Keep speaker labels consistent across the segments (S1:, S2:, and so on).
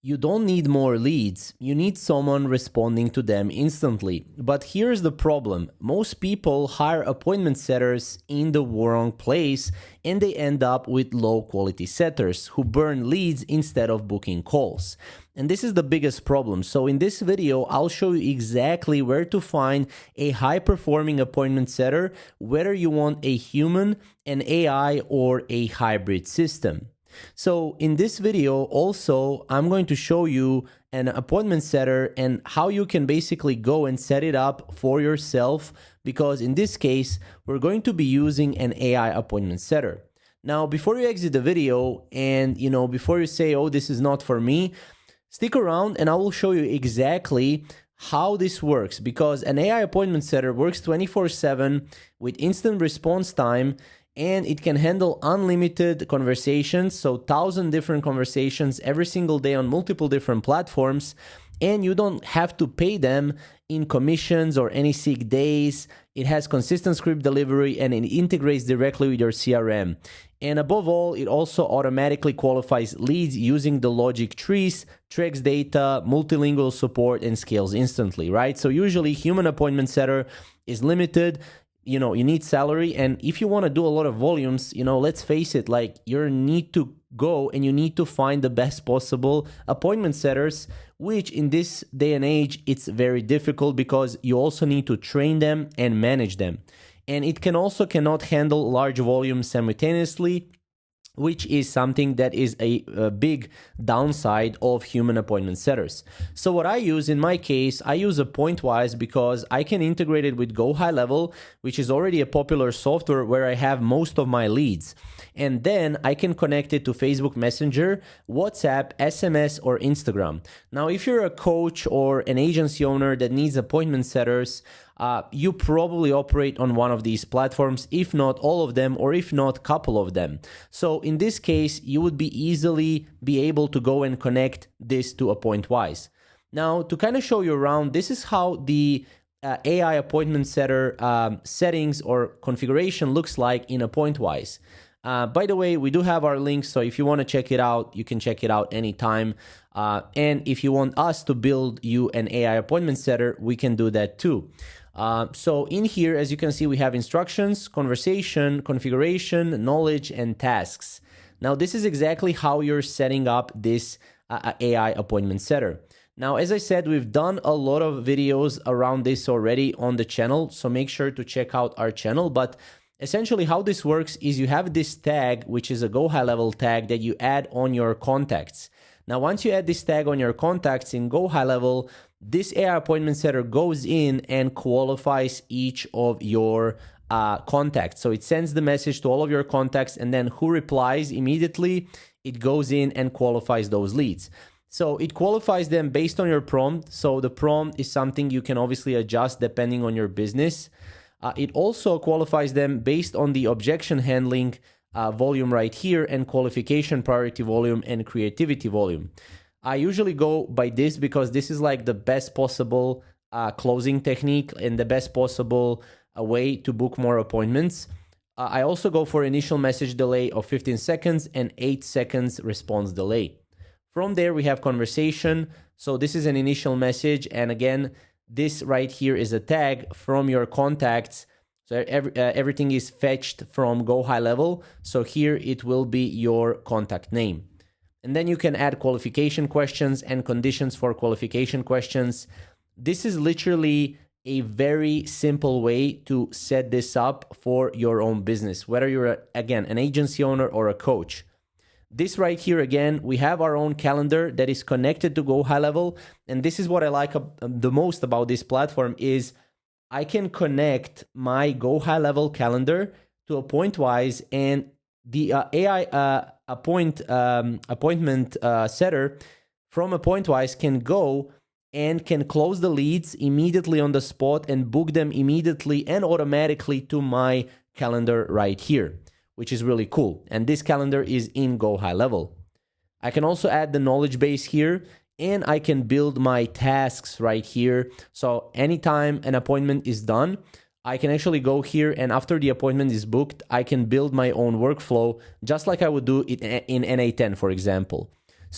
S1: You don't need more leads, you need someone responding to them instantly. But here's the problem. Most people hire appointment setters in the wrong place and they end up with low quality setters who burn leads instead of booking calls. And this is the biggest problem. So in this video, I'll show you exactly where to find a high performing appointment setter, whether you want a human, an AI, or a hybrid system. So in this video also, I'm going to show you an appointment setter and how you can basically go and set it up for yourself, because in this case, we're going to be using an AI appointment setter. Now, before you exit the video and, before you say, oh, this is not for me, stick around and I will show you exactly how this works, because an AI appointment setter works 24/7 with instant response time, and it can handle unlimited conversations, so 1,000 different conversations every single day on multiple different platforms, and you don't have to pay them in commissions or any sick days. It has consistent script delivery and it integrates directly with your CRM. And above all, it also automatically qualifies leads using the logic trees, tracks data, multilingual support, and scales instantly, right? So usually human appointment setter is limited. You need salary, and if you want to do a lot of volumes, let's face it, like you need to go and you need to find the best possible appointment setters, which in this day and age, it's very difficult because you also need to train them and manage them. And it cannot handle large volumes simultaneously, which is something that is a big downside of human appointment setters. So what I use in my case, I use Appointwise because I can integrate it with Go High Level, which is already a popular software where I have most of my leads. And then I can connect it to Facebook Messenger, WhatsApp, SMS, or Instagram. Now, if you're a coach or an agency owner that needs appointment setters, you probably operate on one of these platforms, if not all of them, or if not a couple of them. So in this case, you would easily be able to go and connect this to Appointwise. Now, to kind of show you around, this is how the AI appointment setter settings or configuration looks like in Appointwise. By the way, we do have our links, so if you want to check it out, you can check it out anytime. And if you want us to build you an AI appointment setter, we can do that too. So in here, as you can see, we have instructions, conversation, configuration, knowledge, and tasks. Now, this is exactly how you're setting up this AI appointment setter. Now, as I said, we've done a lot of videos around this already on the channel, so make sure to check out our channel. But essentially how this works is you have this tag, which is a Go High Level tag that you add on your contacts. Now, once you add this tag on your contacts in Go High Level, this AI appointment setter goes in and qualifies each of your contacts. So it sends the message to all of your contacts, and then who replies immediately, it goes in and qualifies those leads. So it qualifies them based on your prompt. So the prompt is something you can obviously adjust depending on your business. It also qualifies them based on the objection handling volume right here, and qualification priority volume and creativity volume. I usually go by this because this is like the best possible closing technique and the best possible way to book more appointments. I also go for initial message delay of 15 seconds and 8 seconds response delay. From there, we have conversation. So this is an initial message. And again, this right here is a tag from your contacts. So everything is fetched from Go High Level. So here it will be your contact name. And then you can add qualification questions and conditions for qualification questions. This is literally a very simple way to set this up for your own business, whether you're, again, an agency owner or a coach. This right here, again, we have our own calendar that is connected to Go High Level. And this is what I like the most about this platform is I can connect my Go High Level calendar to Appointwise, and the AI appointment setter from Appointwise can go and can close the leads immediately on the spot and book them immediately and automatically to my calendar right here, which is really cool. And this calendar is in Go High Level. I can also add the knowledge base here, and I can build my tasks right here. So anytime an appointment is done, I can actually go here, and after the appointment is booked, I can build my own workflow, just like I would do it in NA10, for example.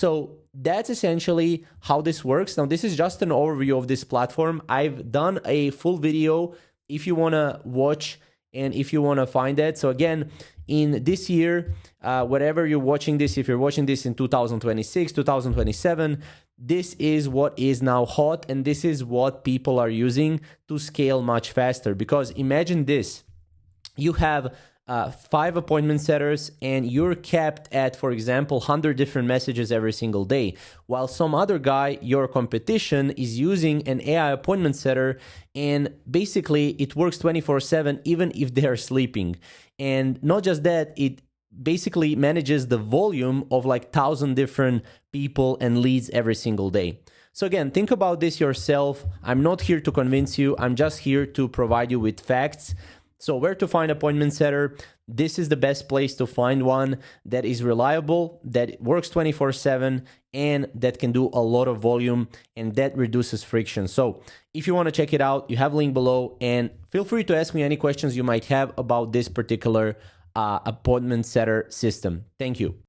S1: So that's essentially how this works. Now, this is just an overview of this platform. I've done a full video if you want to watch and if you want to find it. So again, in this year, whatever you're watching this, if you're watching this in 2026, 2027, this is what is now hot, and this is what people are using to scale much faster. Because imagine this, you have 5 appointment setters and you're capped at, for example, 100 different messages every single day, while some other guy, your competition, is using an AI appointment setter and basically it works 24/7 even if they're sleeping. And not just that, it basically manages the volume of like 1,000 different people and leads every single day. So again, think about this yourself. I'm not here to convince you. I'm just here to provide you with facts. So where to find appointment setter? This is the best place to find one that is reliable, that works 24/7, and that can do a lot of volume, and that reduces friction. So if you want to check it out, you have a link below, and feel free to ask me any questions you might have about this particular appointment setter system. Thank you.